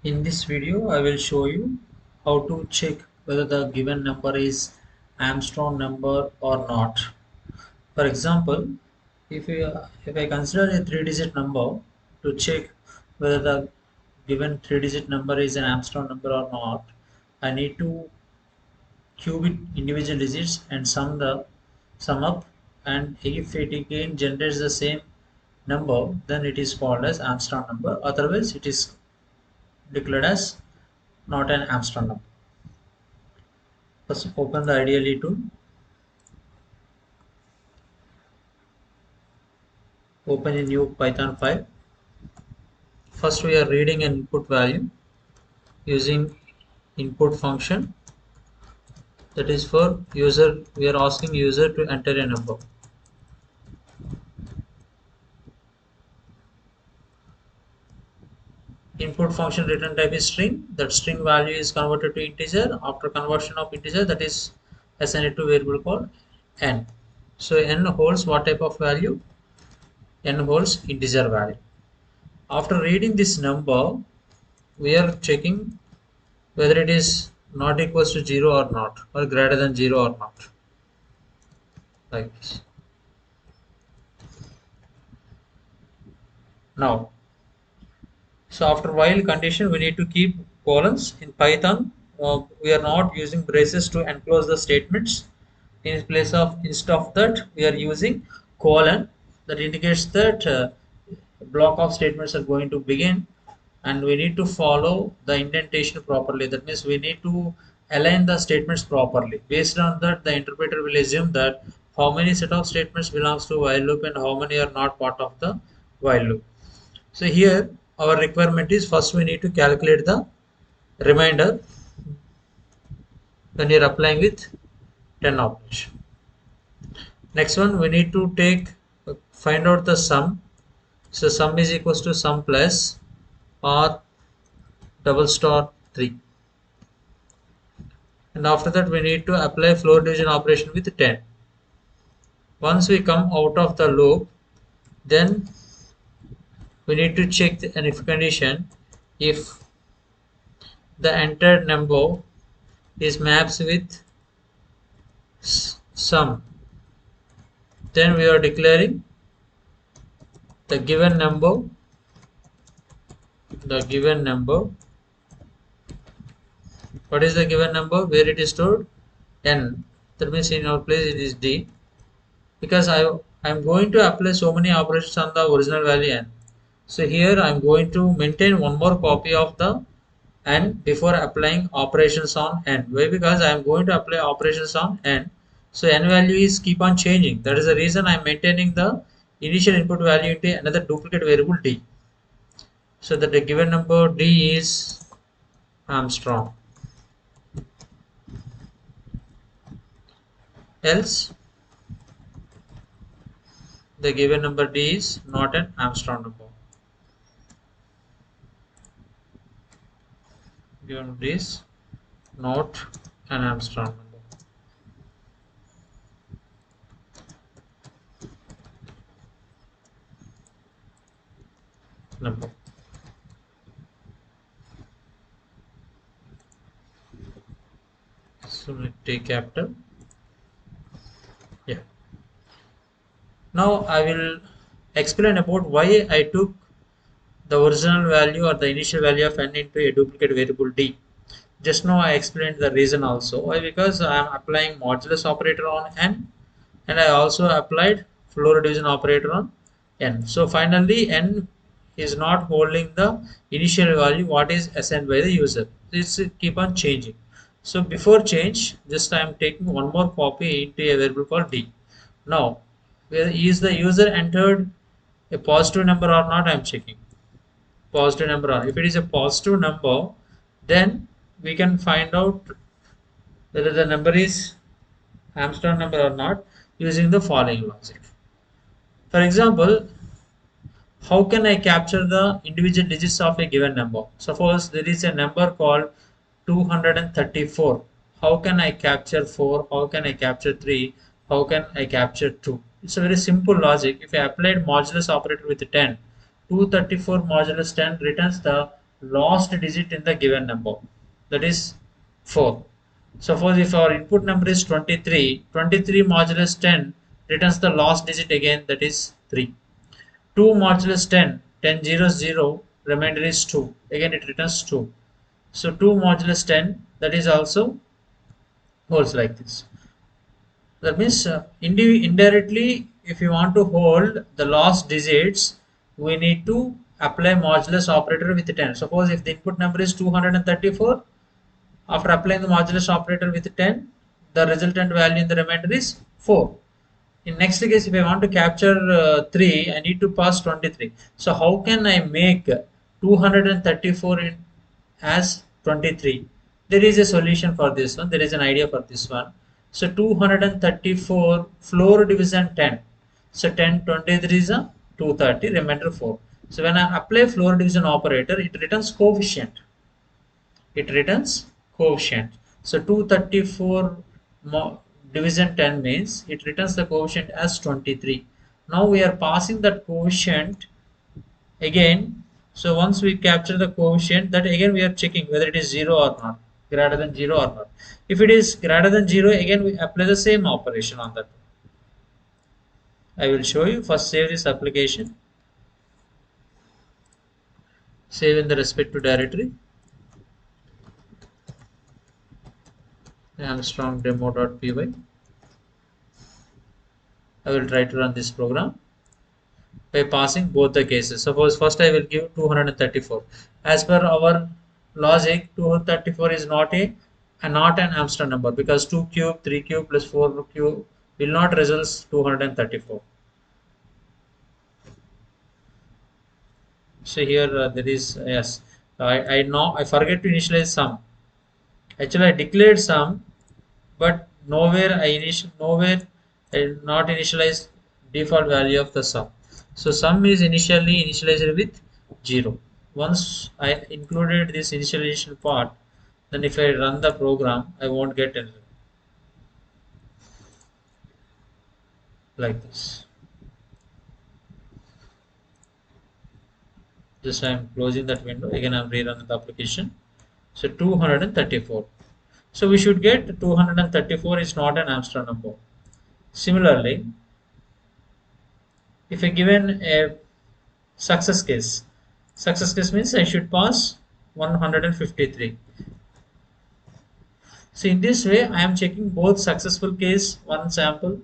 In this video, I will show you how to check whether the given number is Armstrong number or not. For example, if I consider a three-digit number to check whether the given three-digit number is an Armstrong number or not, I need to cube it individual digits and sum up, and if it again generates the same number, then it is called as Armstrong number. Otherwise, it is declared as not an Armstrong number. First, open the IDLE tool, open a new Python file. First, we are reading an input value using input function, that is for user. We are asking user to enter a number. Input function return type is string. That string value is converted to integer. After conversion of integer, that is assigned to variable called n. So n holds what type of value? N holds integer value. After reading this number, we are checking whether it is not equals to 0 or not, or greater than 0 or not, like this. Now, so after while condition, we need to keep colons. In Python, we are not using braces to enclose the statements. In place of, instead of that, we are using colon. That indicates that block of statements are going to begin, and we need to follow the indentation properly. That means we need to align the statements properly. Based on that, the interpreter will assume that how many set of statements belongs to while loop and how many are not part of the while loop. So here our requirement is, first we need to calculate the remainder when you are applying with 10 operation. Next one, we need to find out the sum. So sum is equals to sum plus r double star 3, and after that we need to apply floor division operation with 10. Once we come out of the loop, then we need to check an if condition. If the entered number is maps with sum, then we are declaring the given number what is the given number, where it is stored? N. That means in our place it is D, because I'm going to apply so many operations on the original value n. So here I'm going to maintain one more copy of the n before applying operations on n. Why? Because I am going to apply operations on n, so n value is keep on changing. That is the reason I am maintaining the initial input value into another duplicate variable d. So that the given number d is Armstrong. Else the given number d is not an Armstrong number. Given d is not an Armstrong number. So let's take capital. Yeah. Now I will explain about why I took the original value or the initial value of n into a duplicate variable d. Just now I explained the reason also. Why? Because I am applying modulus operator on n, and I also applied floor division operator on n. So finally n is not holding the initial value what is assigned by the user. This keep on changing. So before change, just I am taking one more copy into a variable called d. Now, where is the user entered a positive number or not? I am checking positive number. Or if it is a positive number, then we can find out whether the number is Armstrong number or not using the following logic. For example, how can I capture the individual digits of a given number? Suppose there is a number called 234. How can I capture 4? How can I capture 3? How can I capture 2? It's a very simple logic. If I applied modulus operator with 10, 234 modulus 10 returns the last digit in the given number, that is 4. Suppose if our input number is 23, 23 modulus 10 returns the last digit again, that is 3. 2 modulus 10, 10 zeros 0, remainder is 2. Again it returns 2. So 2 modulus 10, that is also holds like this. That means indirectly, if you want to hold the last digits, we need to apply modulus operator with 10. Suppose if the input number is 234, after applying the modulus operator with 10, the resultant value in the remainder is 4. In next case, if I want to capture 3, I need to pass 23. So how can I make 234 as 23? There is a solution for this one. There is an idea for this one. So 234 floor division 10. So 10 23 is a 230, remainder 4. So when I apply floor division operator, it returns coefficient. It returns coefficient. So 234 division 10 means it returns the coefficient as 23. Now we are passing that coefficient again. So once we capture the coefficient, that again we are checking whether it is 0 or not, greater than 0 or not. If it is greater than 0, again we apply the same operation on that. I will show you. First save this application, save in the respective directory, Armstrong demo.py. I will try to run this program by passing both the cases. Suppose first I will give 234. As per our logic, 234 is not an Armstrong number, because 2 cube, 3 cube plus 4 cube will not result 234. So here there is, yes, I know I forget to initialize sum. Actually I declared sum, but nowhere I not initialize default value of the sum. So sum is initially initialized with 0. Once I included this initialization part, then if I run the program, I won't get error like this. Just I am closing that window. Again I am rerunning the application. So 234. So we should get 234 is not an Armstrong number. Similarly, if I given a success case, success case means I should pass 153. So in this way, I am checking both successful case, one sample,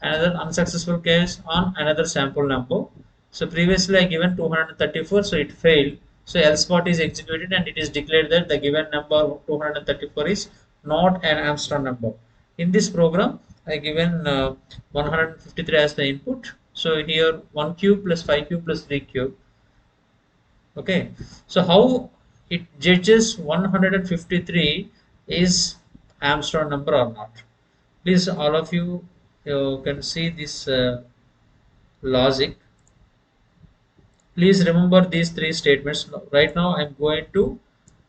another unsuccessful case on another sample number. So previously I given 234, so it failed. So else part is executed and it is declared that the given number 234 is not an Armstrong number. In this program, I given 153 as the input. So here 1 cube plus 5 cube plus 3 cube. Okay, so how it judges 153 is Armstrong number or not? Please, all of you, you can see this logic. Please remember these three statements. Right now, I'm going to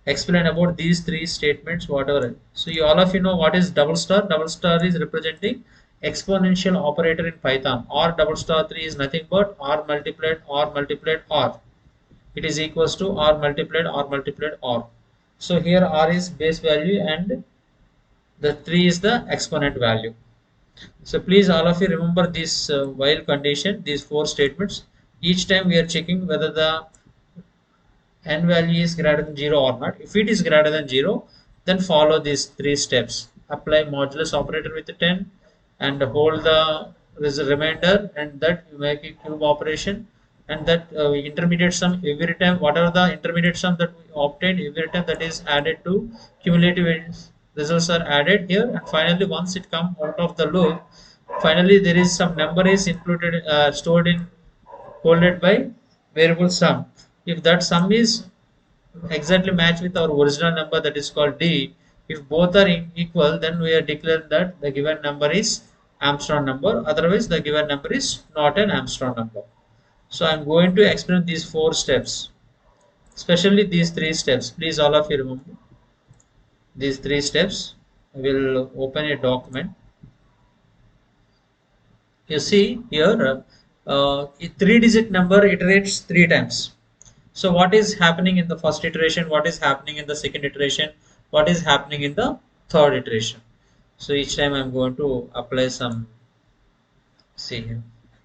explain about these three statements, whatever. So, you all of you know what is double star. Double star is representing exponential operator in Python. Or double star 3 is nothing but r multiplied r. It is equals to r multiplied r. So here r is base value and the 3 is the exponent value. So please all of you remember this while condition, these four statements. Each time we are checking whether the n value is greater than 0 or not. If it is greater than 0, then follow these three steps. Apply modulus operator with 10 and hold the remainder, and that you make a cube operation, and that intermediate sum every time, whatever the intermediate sum that we obtain, every time that is added to cumulative results are added here, and finally once it comes out of the loop, finally there is some number is included, stored in, holded by variable sum. If that sum is exactly matched with our original number, that is called D, if both are equal, then we are declaring that the given number is Armstrong number, otherwise the given number is not an Armstrong number. So I am going to explain these four steps, especially these three steps. Please all of you remember these three steps. I will open a document. You see here, a 3-digit number iterates 3 times. So what is happening in the first iteration, what is happening in the second iteration, what is happening in the third iteration. So each time I'm going to apply some, see here.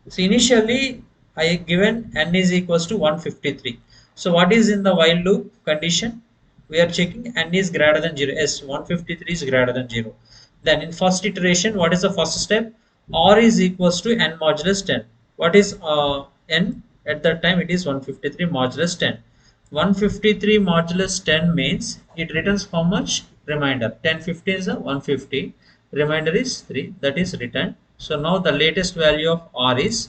So initially I given n is equals to 153. So what is in the while loop condition? We are checking n is greater than 0. Yes, 153 is greater than 0. Then in first iteration, what is the first step? R is equals to n modulus 10. What is n? At that time it is 153 modulus 10. 153 modulus 10 means it returns how much? Remainder. 1050 is a 150. Remainder is 3. That is returned. So now the latest value of R is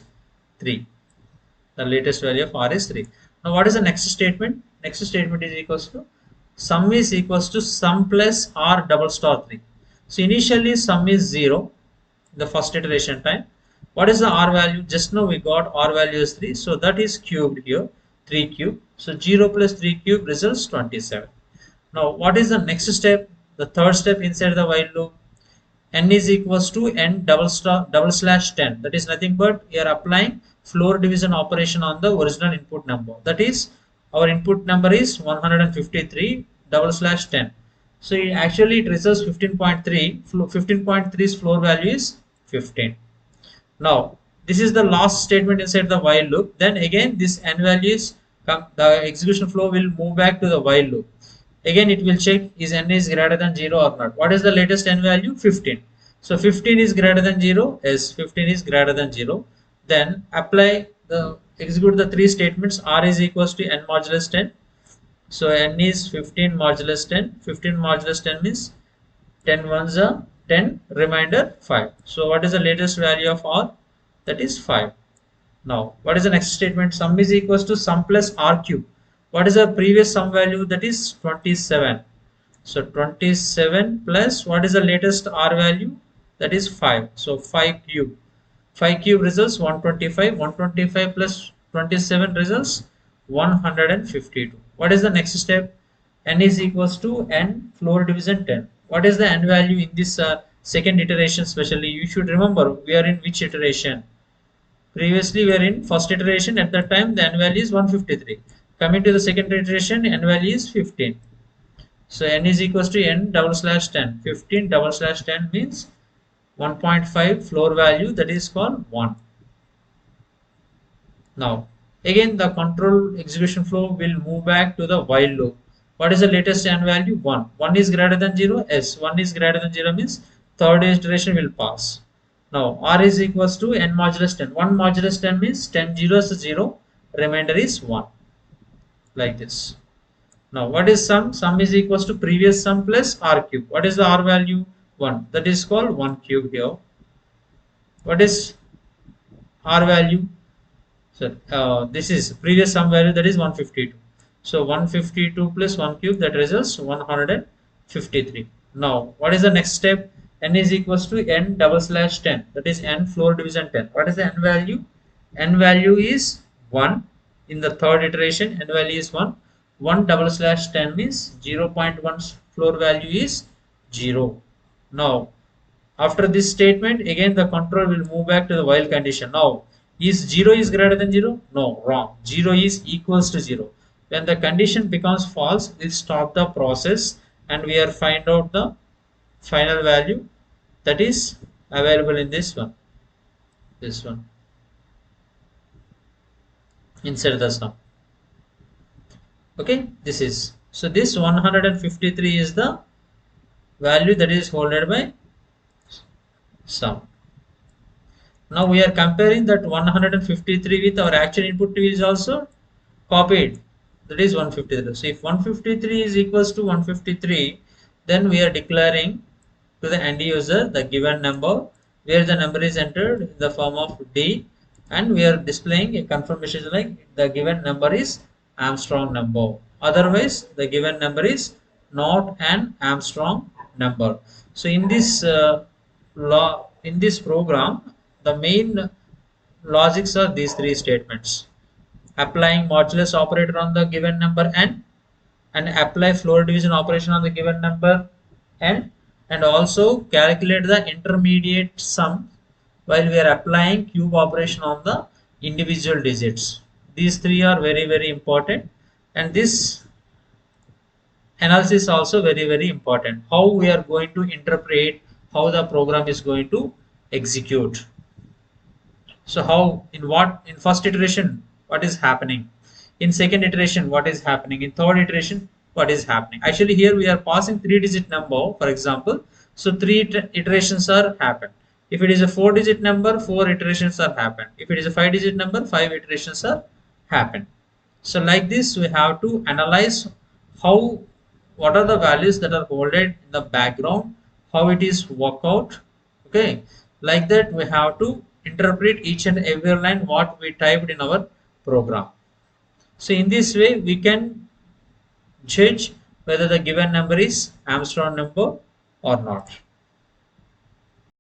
3. The latest value of R is 3. Now what is the next statement? Next statement is equals to sum is equals to sum plus R double star 3. So initially sum is 0, the first iteration time. What is the R value? Just now we got R value is 3. So that is cubed here, 3 cube. So 0 plus 3 cube results 27. Now what is the next step? The third step inside the while loop. N is equals to n double slash 10. That is nothing but we are applying floor division operation on the original input number. That is our input number is 153 double slash 10. So actually it results 15.3. 15.3's floor value is 15. Now this is the last statement inside the while loop. Then again this n values the execution flow will move back to the while loop. Again it will check is n is greater than 0 or not. What is the latest n value? 15. So 15 is greater than 0. Yes, 15 is greater than 0. Then apply the execute the three statements. R is equals to n modulus 10. So n is 15 modulus 10. 15 modulus 10 means 10 ones are 10, remainder 5. So what is the latest value of R? That is 5. Now what is the next statement? Sum is equals to sum plus R cube. What is the previous sum value? That is 27. So 27 plus what is the latest R value? That is 5. So 5 cube. 5 cube results 125. 125 plus 27 results 152. What is the next step? N is equals to n floor division 10. What is the n value in this second iteration? Especially you should remember we are in which iteration. Previously we are in first iteration. At that time the n value is 153. Coming to the second iteration, n value is 15. So n is equals to n double slash 10. 15 double slash 10 means 1.5 floor value, that is called 1. Now again the control execution flow will move back to the while loop. What is the latest n value? 1. 1 is greater than 0. Yes, 1 is greater than 0 means third iteration will pass. Now R is equals to n modulus 10. 1 modulus 10 means 10 zeros is 0. Remainder is 1. Like this. Now what is sum? Sum is equals to previous sum plus R cube. What is the R value? 1. That is called 1 cube here. What is R value? So this is previous sum value, that is 152. So 152 plus 1 cube, that results 153. Now what is the next step? N is equals to n double slash 10. That is n floor division 10. What is the n value? N value is 1. In the third iteration n value is 1. 1 double slash 10 means 0.1 floor value is 0. Now after this statement again the control will move back to the while condition. Now is 0 is greater than 0? No, wrong. 0 is equals to 0. When the condition becomes false, we'll stop the process and we are find out the final value that is available in this one. This one. Insert the sum. Okay, this is. So this 153 is the value that is holded by sum. Now we are comparing that 153 with our actual input is also copied. That is 153. So if 153 is equals to 153, then we are declaring to the end user the given number where the number is entered in the form of D, and we are displaying a confirmation like the given number is Armstrong number. Otherwise the given number is not an Armstrong number. So in this in this program, the main logics are these three statements: applying modulus operator on the given number n, and apply floor division operation on the given number n, and also calculate the intermediate sum while we are applying cube operation on the individual digits. These three are very important. And this analysis is also very important. How we are going to interpret how the program is going to execute. So how, in what, in first iteration, what is happening? In second iteration, what is happening? In third iteration, what is happening? Actually, here we are passing three-digit number, for example. So three iterations are happened. If it is a four-digit number, four iterations are happened. If it is a five-digit number, five iterations are happened. So like this, we have to analyze how, what are the values that are holded in the background, how it is work out. Okay, like that we have to interpret each and every line what we typed in our program. So in this way, we can judge whether the given number is Armstrong number or not.